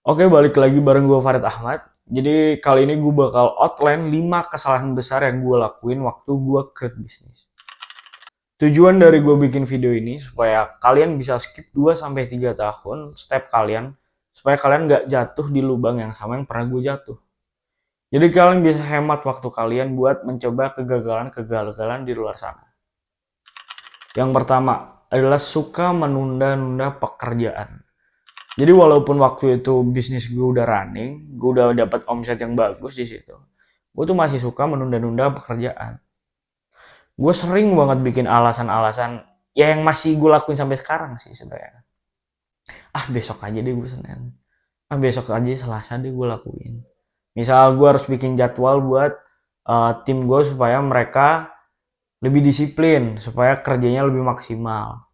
Oke, balik lagi bareng gue Farid Ahmad. Jadi kali ini gue bakal outline 5 kesalahan besar yang gue lakuin waktu gue create bisnis. Tujuan dari gue bikin video ini supaya kalian bisa skip 2 sampai 3 tahun step kalian supaya kalian gak jatuh di lubang yang sama yang pernah gue jatuh. Jadi kalian bisa hemat waktu kalian buat mencoba kegagalan-kegagalan di luar sana. Yang pertama adalah suka menunda-nunda pekerjaan. Jadi walaupun waktu itu bisnis gue udah running, gue udah dapat omset yang bagus di situ, gue tuh masih suka menunda-nunda pekerjaan. Gue sering banget bikin alasan-alasan ya yang masih gue lakuin sampai sekarang sih sebenarnya. Ah besok aja deh gue Senin. Ah besok aja Selasa deh gue lakuin. Misal gue harus bikin jadwal buat tim gue supaya mereka lebih disiplin, supaya kerjanya lebih maksimal.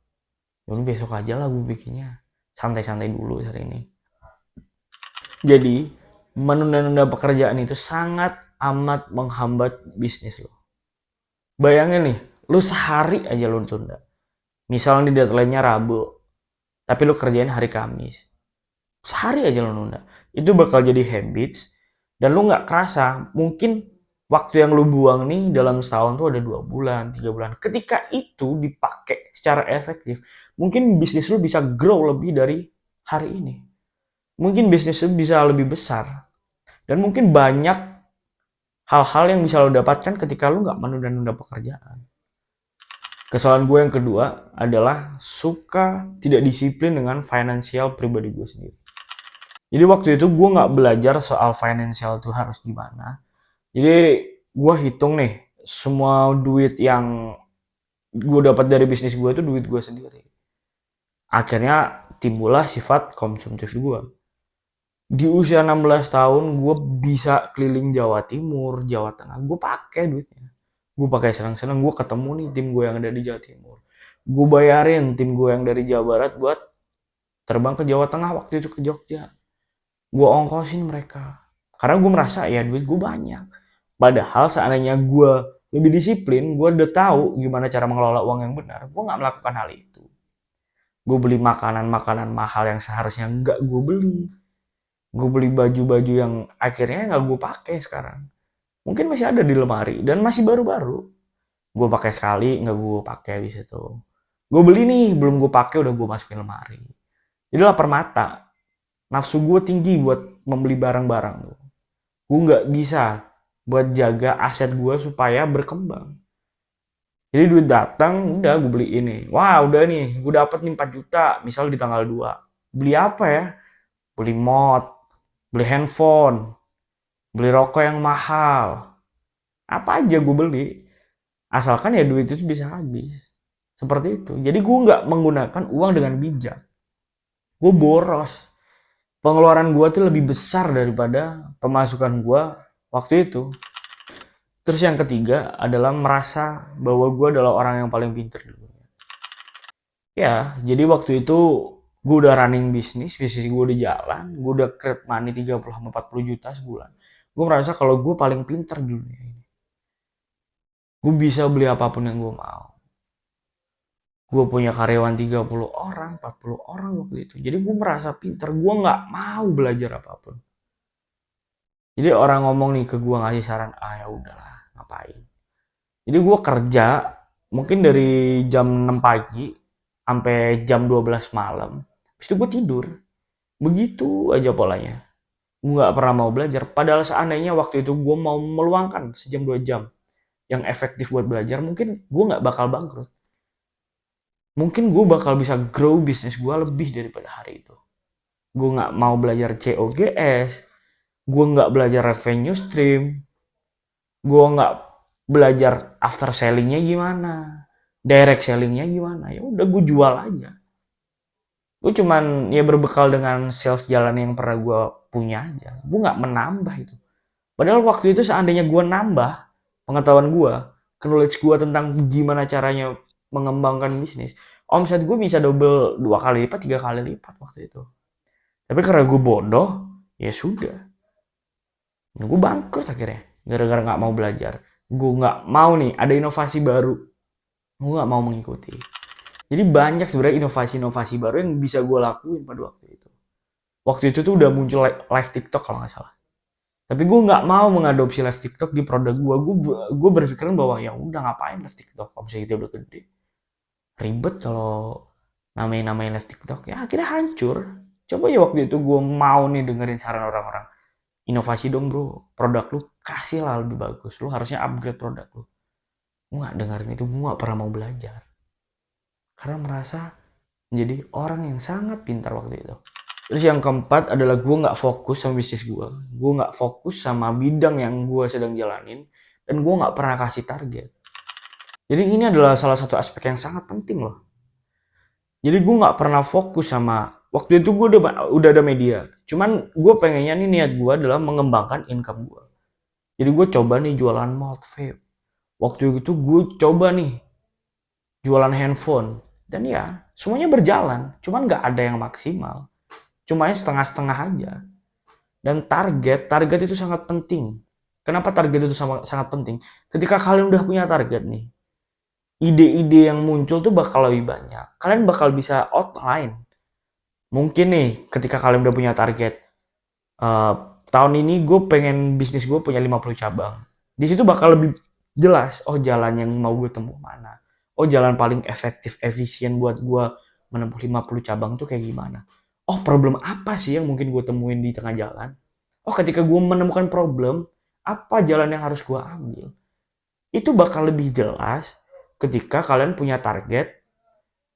Yaudah besok aja lah gue bikinnya. Santai-santai dulu hari ini. Jadi, menunda-nunda pekerjaan itu sangat amat menghambat bisnis lo. Bayangin nih, lu sehari aja lu tunda. Misalnya deadline-nya Rabu, tapi lu kerjain hari Kamis. Sehari aja lu nunda. Itu bakal jadi habits, dan lu nggak kerasa, mungkin waktu yang lu buang nih dalam setahun tuh ada 2 bulan, 3 bulan. Ketika itu dipakai secara efektif, mungkin bisnis lu bisa grow lebih dari hari ini. Mungkin bisnis lu bisa lebih besar. Dan mungkin banyak hal-hal yang bisa lo dapatkan ketika lo nggak menunda-nunda pekerjaan. Kesalahan gue yang kedua adalah suka tidak disiplin dengan finansial pribadi gue sendiri. Jadi waktu itu gue nggak belajar soal finansial itu harus gimana. Jadi gue hitung nih semua duit yang gue dapat dari bisnis gue itu duit gue sendiri. Akhirnya timbullah sifat konsumtif gue. Di usia 16 tahun gue bisa keliling Jawa Timur, Jawa Tengah. Gue pakai duitnya. Gue pakai senang-senang. Gue ketemu nih tim gue yang ada di Jawa Timur. Gue bayarin tim gue yang dari Jawa Barat buat terbang ke Jawa Tengah waktu itu ke Jogja. Gue ongkosin mereka. Karena gue merasa ya duit gue banyak. Padahal seandainya gue lebih disiplin, gue udah tahu gimana cara mengelola uang yang benar. Gue nggak melakukan hal itu. Gue beli makanan-makanan mahal yang seharusnya nggak gue beli. Gue beli baju-baju yang akhirnya nggak gue pakai sekarang. Mungkin masih ada di lemari dan masih baru-baru. Gue pakai sekali, nggak gue pakai di situ. Gue beli nih, belum gue pakai udah gue masukin lemari. Jadi lapar mata. Nafsu gue tinggi buat membeli barang-barang tuh. Gue nggak bisa buat jaga aset gue supaya berkembang. Jadi duit datang, udah gue beli ini. Wah udah nih, gue dapet nih 4 juta, misal di tanggal 2. Beli apa ya? Beli mod, beli handphone, beli rokok yang mahal. Apa aja gue beli. Asalkan ya duit itu bisa habis. Seperti itu. Jadi gue nggak menggunakan uang dengan bijak. Gue boros. Pengeluaran gue tuh lebih besar daripada pemasukan gue waktu itu. Terus yang ketiga adalah merasa bahwa gue adalah orang yang paling pinter dulu. Ya, jadi waktu itu gue udah running bisnis gue udah jalan, gue udah create money 30-40 juta sebulan. Gue merasa kalau gue paling pinter di dunia ini. Gue bisa beli apapun yang gue mau. Gue punya karyawan 30 orang, 40 orang waktu itu. Jadi gue merasa pinter, gue nggak mau belajar apapun. Jadi orang ngomong nih ke gue ngasih saran, ah ya udahlah, ngapain. Jadi gue kerja mungkin dari jam 6 pagi sampai jam 12 malam. Habis itu gue tidur. Begitu aja polanya. Gue nggak pernah mau belajar. Padahal seandainya waktu itu gue mau meluangkan sejam 2 jam yang efektif buat belajar, mungkin gue nggak bakal bangkrut. Mungkin gue bakal bisa grow bisnis gue lebih daripada hari itu. Gue nggak mau belajar COGS, gue nggak belajar revenue stream, gue nggak belajar after sellingnya gimana, direct sellingnya gimana. Ya udah gue jual aja. Gue cuman ya berbekal dengan sales jalan yang pernah gue punya aja. Gue nggak menambah itu. Padahal waktu itu seandainya gue nambah pengetahuan gue, knowledge gue tentang gimana caranya mengembangkan bisnis, omset gue bisa double 2 kali lipat, 3 kali lipat waktu itu. Tapi karena gue bodoh, ya sudah. Gue bangkrut akhirnya. Gara-gara nggak mau belajar. Gue nggak mau nih ada inovasi baru. Gue nggak mau mengikuti. Jadi banyak sebenarnya inovasi-inovasi baru yang bisa gue lakuin pada waktu itu. Waktu itu tuh udah muncul live TikTok kalau nggak salah. Tapi gue nggak mau mengadopsi live TikTok di produk gue. Gue berpikiran bahwa ya udah ngapain live TikTok kalau misalnya kita udah gede. Ribet kalau namain live TikTok. Ya akhirnya hancur. Coba ya waktu itu gue mau nih dengerin saran orang-orang. Inovasi dong bro. Produk lu kasih lah lebih bagus. Lu harusnya upgrade produk lu. Gue nggak dengerin itu. Gue nggak pernah mau belajar. Karena merasa menjadi orang yang sangat pintar waktu itu. Terus yang keempat adalah gue nggak fokus sama bisnis gue. Gue nggak fokus sama bidang yang gue sedang jalanin. Dan gue nggak pernah kasih target. Jadi ini adalah salah satu aspek yang sangat penting loh. Jadi gue nggak pernah fokus sama... Waktu itu gue udah ada media. Cuman gue pengennya nih niat gue adalah mengembangkan income gue. Jadi gue coba nih jualan malt vape. Waktu itu gue coba nih jualan handphone. Dan ya semuanya berjalan. Cuman nggak ada yang maksimal. Cuma setengah-setengah aja. Dan target itu sangat penting. Kenapa target itu sangat penting? Ketika kalian udah punya target nih, ide-ide yang muncul tuh bakal lebih banyak. Kalian bakal bisa outline. Mungkin nih, ketika kalian udah punya target, eh, tahun ini gue pengen bisnis gue punya 50 cabang. Di situ bakal lebih jelas, oh jalan yang mau gue tempuh mana. Oh jalan paling efektif, efisien buat gue menempuh 50 cabang tuh kayak gimana. Oh problem apa sih yang mungkin gue temuin di tengah jalan. Oh ketika gue menemukan problem, apa jalan yang harus gue ambil. Itu bakal lebih jelas ketika kalian punya target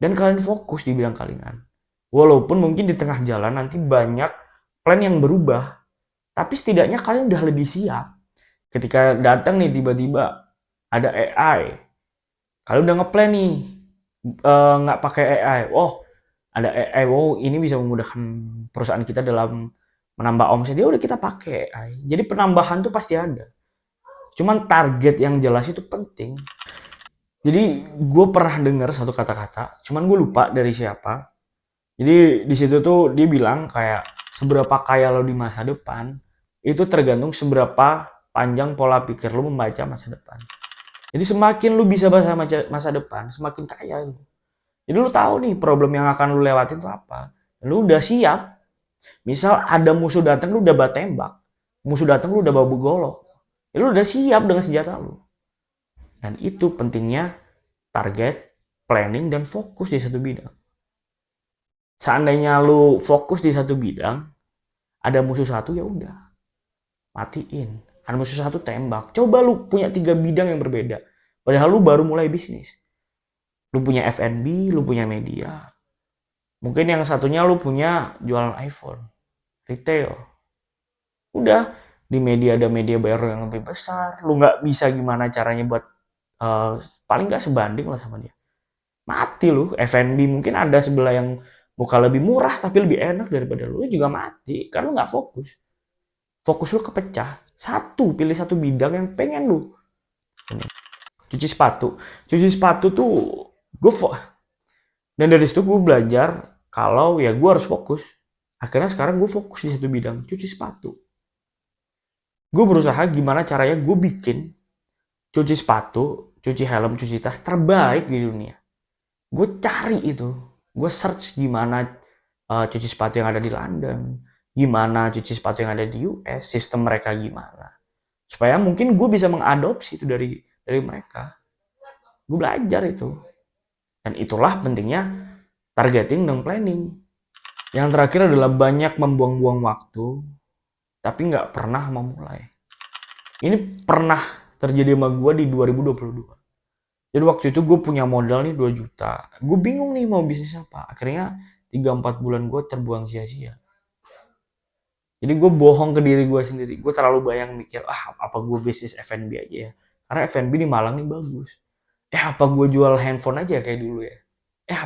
dan kalian fokus di bidang kalian. Walaupun mungkin di tengah jalan nanti banyak plan yang berubah, tapi setidaknya kalian udah lebih siap. Ketika datang nih tiba-tiba ada AI, kalian udah ngeplan nih nggak pakai AI. Oh, ada AI. Wow, ini bisa memudahkan perusahaan kita dalam menambah omset. Ya udah kita pakai AI. Jadi penambahan tuh pasti ada. Cuman target yang jelas itu penting. Jadi gue pernah dengar satu kata-kata, cuman gue lupa dari siapa. Jadi di situ tuh dia bilang kayak seberapa kaya lo di masa depan itu tergantung seberapa panjang pola pikir lo membaca masa depan. Jadi semakin lo bisa baca masa depan, semakin kaya lo. Jadi lo tahu nih problem yang akan lo lewatin itu apa. Lo udah siap. Misal ada musuh datang lo udah bawa tembak. Musuh datang lo udah bawa begolok. Ya, lo udah siap dengan senjata lo. Dan itu pentingnya target, planning, dan fokus di satu bidang. Seandainya lu fokus di satu bidang, ada musuh satu ya udah, matiin. Ada musuh satu tembak. Coba lu punya 3 bidang yang berbeda. Padahal lu baru mulai bisnis. Lu punya F&B, lu punya media. Mungkin yang satunya lu punya jualan iPhone, retail. Udah, di media ada media bayar yang lebih besar. Lu nggak bisa gimana caranya buat paling nggak sebanding lah sama dia. Mati lu. F&B mungkin ada sebelah yang muka lebih murah tapi lebih enak daripada lu juga mati karena lu nggak fokus lu kepecah. Pilih satu bidang yang pengen lu. Cuci sepatu tuh gue dan dari situ gue belajar kalau ya gue harus fokus. Akhirnya sekarang gue fokus di satu bidang, cuci sepatu. Gue berusaha gimana caranya gue bikin cuci sepatu, cuci helm, cuci tas terbaik di dunia. Gue cari itu, gue search gimana cuci sepatu yang ada di London, gimana cuci sepatu yang ada di US, sistem mereka gimana, supaya mungkin gue bisa mengadopsi itu dari mereka. Gue belajar itu, dan itulah pentingnya targeting dan planning. Yang terakhir adalah banyak membuang-buang waktu, tapi nggak pernah memulai. Ini pernah terjadi sama gue di 2022. Jadi waktu itu gue punya modal nih 2 juta. Gue bingung nih mau bisnis apa. Akhirnya 3-4 bulan gue terbuang sia-sia. Jadi gue bohong ke diri gue sendiri. Gue terlalu banyak mikir, apa gue bisnis F&B aja ya. Karena F&B di Malang nih bagus. Apa gue jual handphone aja kayak dulu ya.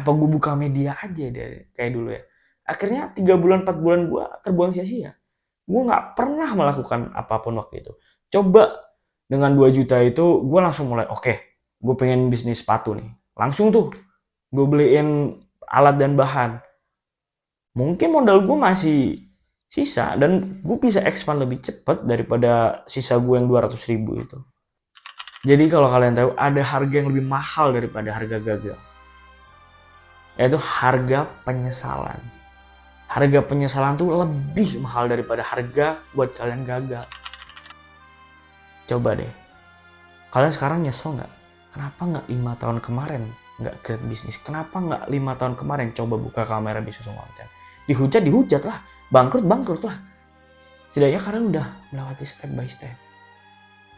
Apa gue buka media aja deh kayak dulu ya. Akhirnya 3 bulan, 4 bulan gue terbuang sia-sia. Gue gak pernah melakukan apapun waktu itu. Coba dengan 2 juta itu gue langsung mulai, oke, gue pengen bisnis sepatu nih. Langsung tuh gue beliin alat dan bahan. Mungkin modal gue masih sisa dan gue bisa expand lebih cepat daripada sisa gue yang 200.000 itu. Jadi kalau kalian tahu ada harga yang lebih mahal daripada harga gagal, yaitu harga penyesalan. Harga penyesalan tuh lebih mahal daripada harga buat kalian gagal. Coba deh, kalian sekarang nyesel nggak? Kenapa nggak 5 tahun kemarin nggak create bisnis? Kenapa nggak 5 tahun kemarin coba buka kamera bisnis konten? Dihujat lah, bangkrut lah. Setidaknya kalian udah melewati step by step.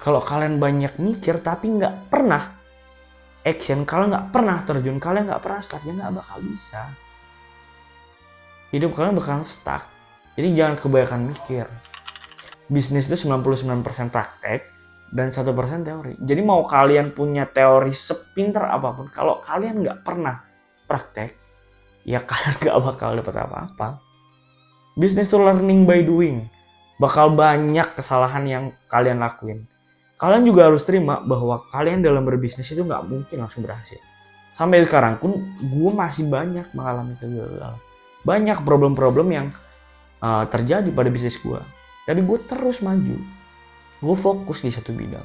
Kalau kalian banyak mikir tapi nggak pernah action, kalian nggak pernah terjun, kalian nggak pernah start, ya nggak bakal bisa. Hidup kalian bakalan stuck. Jadi jangan kebanyakan mikir. Bisnis itu 99% praktek dan 1% teori. Jadi mau kalian punya teori sepintar apapun, kalau kalian nggak pernah praktek, ya kalian nggak bakal dapat apa-apa. Bisnis itu learning by doing. Bakal banyak kesalahan yang kalian lakuin. Kalian juga harus terima bahwa kalian dalam berbisnis itu nggak mungkin langsung berhasil. Sampai sekarang pun gue masih banyak mengalami kegagalan. Banyak problem-problem yang terjadi pada bisnis gue. Tapi gue terus maju. Gue fokus di satu bidang.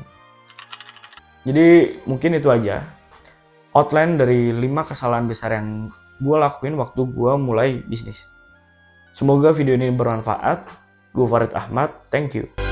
Jadi mungkin itu aja outline dari 5 kesalahan besar yang gue lakuin waktu gue mulai bisnis. Semoga video ini bermanfaat. Gue Farid Ahmad, thank you.